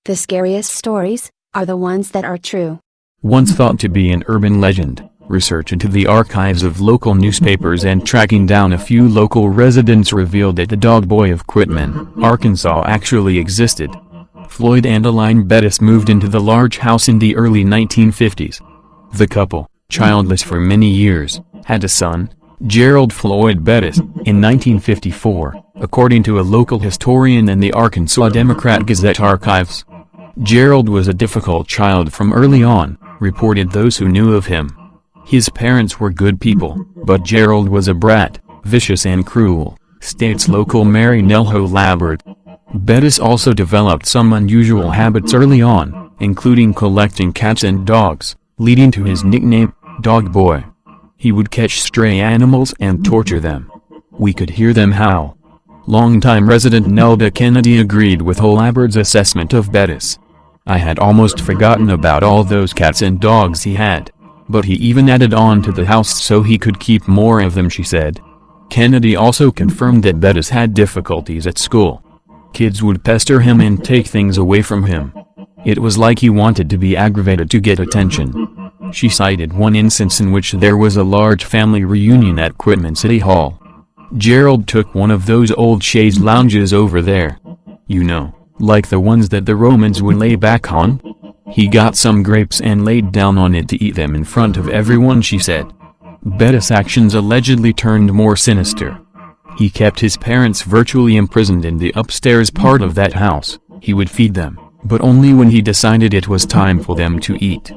The scariest stories are the ones that are true. Once thought to be an urban legend, research into the archives of local newspapers and tracking down a few local residents revealed that the dog boy of Quitman, Arkansas actually existed. Floyd and Elaine Bettis moved into the large house in the early 1950s. The couple, childless for many years, had a son, Gerald Floyd Bettis, in 1954, according to a local historian and the Arkansas Democrat-Gazette archives. Gerald was a difficult child from early on, reported those who knew of him. His parents were good people, but Gerald was a brat, vicious and cruel, states local Mary Nelho Labbard. Bettis also developed some unusual habits early on, including collecting cats and dogs, leading to his nickname, Dog Boy. He would catch stray animals and torture them. We could hear them howl. Longtime resident Nelda Kennedy agreed with Labbard's assessment of Bettis. I had almost forgotten about all those cats and dogs he had. But he even added on to the house so he could keep more of them, she said. Kennedy also confirmed that Bettis had difficulties at school. Kids would pester him and take things away from him. It was like he wanted to be aggravated to get attention. She cited one instance in which there was a large family reunion at Quitman City Hall. Gerald took one of those old chaise lounges over there. You know, like the ones that the Romans would lay back on? He got some grapes and laid down on it to eat them in front of everyone, she said. Bettis' actions allegedly turned more sinister. He kept his parents virtually imprisoned in the upstairs part of that house. He would feed them, but only when he decided it was time for them to eat.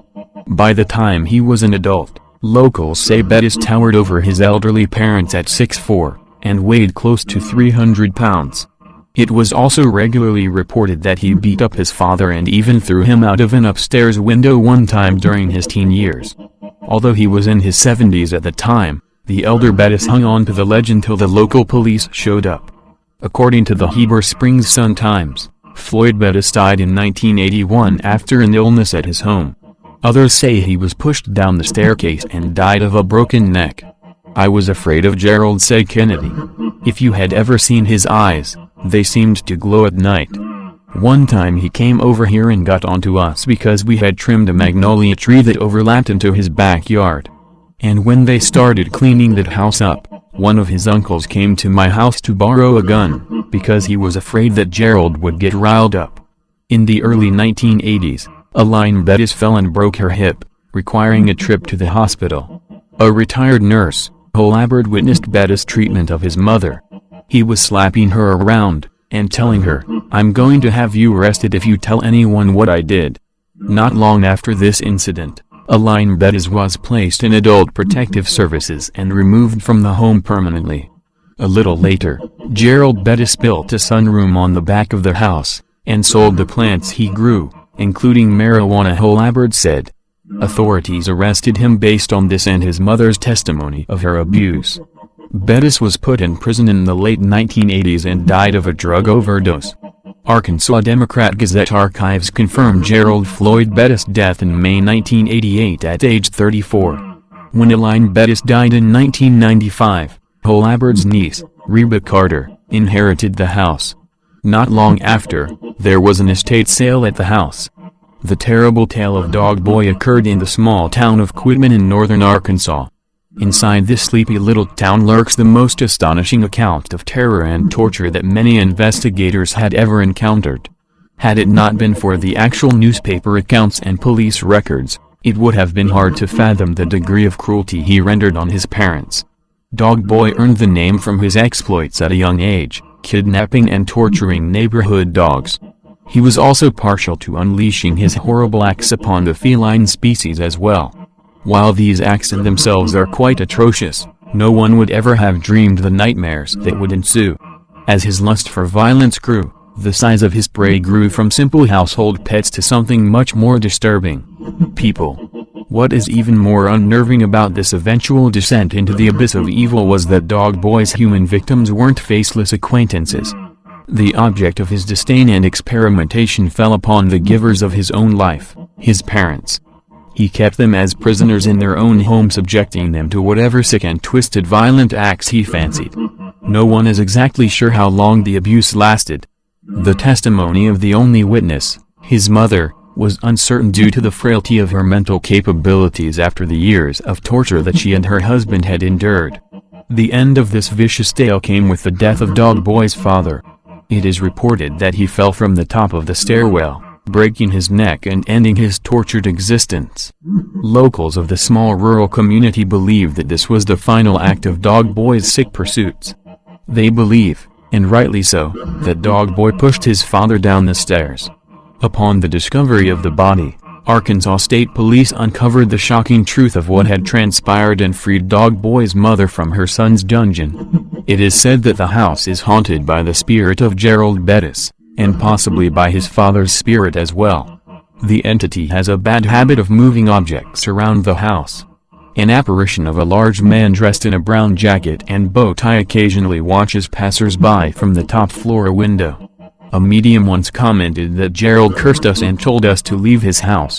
By the time he was an adult, locals say Bettis towered over his elderly parents at 6'4", and weighed close to 300 pounds. It was also regularly reported that he beat up his father and even threw him out of an upstairs window one time during his teen years. Although he was in his 70s at the time, the elder Bettis hung on to the legend till the local police showed up. According to the Heber Springs Sun-Times, Floyd Bettis died in 1981 after an illness at his home. Others say he was pushed down the staircase and died of a broken neck. I was afraid of Gerald, said Kennedy. If you had ever seen his eyes, they seemed to glow at night. One time he came over here and got onto us because we had trimmed a magnolia tree that overlapped into his backyard. And when they started cleaning that house up, one of his uncles came to my house to borrow a gun, because he was afraid that Gerald would get riled up. In the early 1980s, Elaine Bettis fell and broke her hip, requiring a trip to the hospital. A retired nurse, Labbard, witnessed Bettis' treatment of his mother. He was slapping her around, and telling her, "I'm going to have you arrested if you tell anyone what I did." Not long after this incident, Elaine Bettis was placed in Adult Protective Services and removed from the home permanently. A little later, Gerald Bettis built a sunroom on the back of the house, and sold the plants he grew, including marijuana, Labbard said. Authorities arrested him based on this and his mother's testimony of her abuse. Bettis was put in prison in the late 1980s and died of a drug overdose. Arkansas Democrat-Gazette archives confirmed Gerald Floyd Bettis' death in May 1988 at age 34. When Elaine Bettis died in 1995, Labbard's niece, Reba Carter, inherited the house. Not long after, there was an estate sale at the house. The terrible tale of Dog Boy occurred in the small town of Quitman in northern Arkansas. Inside this sleepy little town lurks the most astonishing account of terror and torture that many investigators had ever encountered. Had it not been for the actual newspaper accounts and police records, it would have been hard to fathom the degree of cruelty he rendered on his parents. Dog Boy earned the name from his exploits at a young age, kidnapping and torturing neighborhood dogs. He was also partial to unleashing his horrible acts upon the feline species as well. While these acts in themselves are quite atrocious, no one would ever have dreamed the nightmares that would ensue. As his lust for violence grew, the size of his prey grew from simple household pets to something much more disturbing. People. What is even more unnerving about this eventual descent into the abyss of evil was that Dog Boy's human victims weren't faceless acquaintances. The object of his disdain and experimentation fell upon the givers of his own life, his parents. He kept them as prisoners in their own home, subjecting them to whatever sick and twisted violent acts he fancied. No one is exactly sure how long the abuse lasted. The testimony of the only witness, His mother was uncertain due to the frailty of her mental capabilities after the years of torture that she and her husband had endured. The end of this vicious tale came with the death of Dog Boy's father. It is reported that he fell from the top of the stairwell, breaking his neck and ending his tortured existence. Locals of the small rural community believe that this was the final act of Dog Boy's sick pursuits. They believe, and rightly so, that Dog Boy pushed his father down the stairs. Upon the discovery of the body, Arkansas State Police uncovered the shocking truth of what had transpired and freed Dog Boy's mother from her son's dungeon. It is said that the house is haunted by the spirit of Gerald Bettis, and possibly by his father's spirit as well. The entity has a bad habit of moving objects around the house. An apparition of a large man dressed in a brown jacket and bow tie occasionally watches passers-by from the top floor window. A medium once commented that Gerald cursed us and told us to leave his house.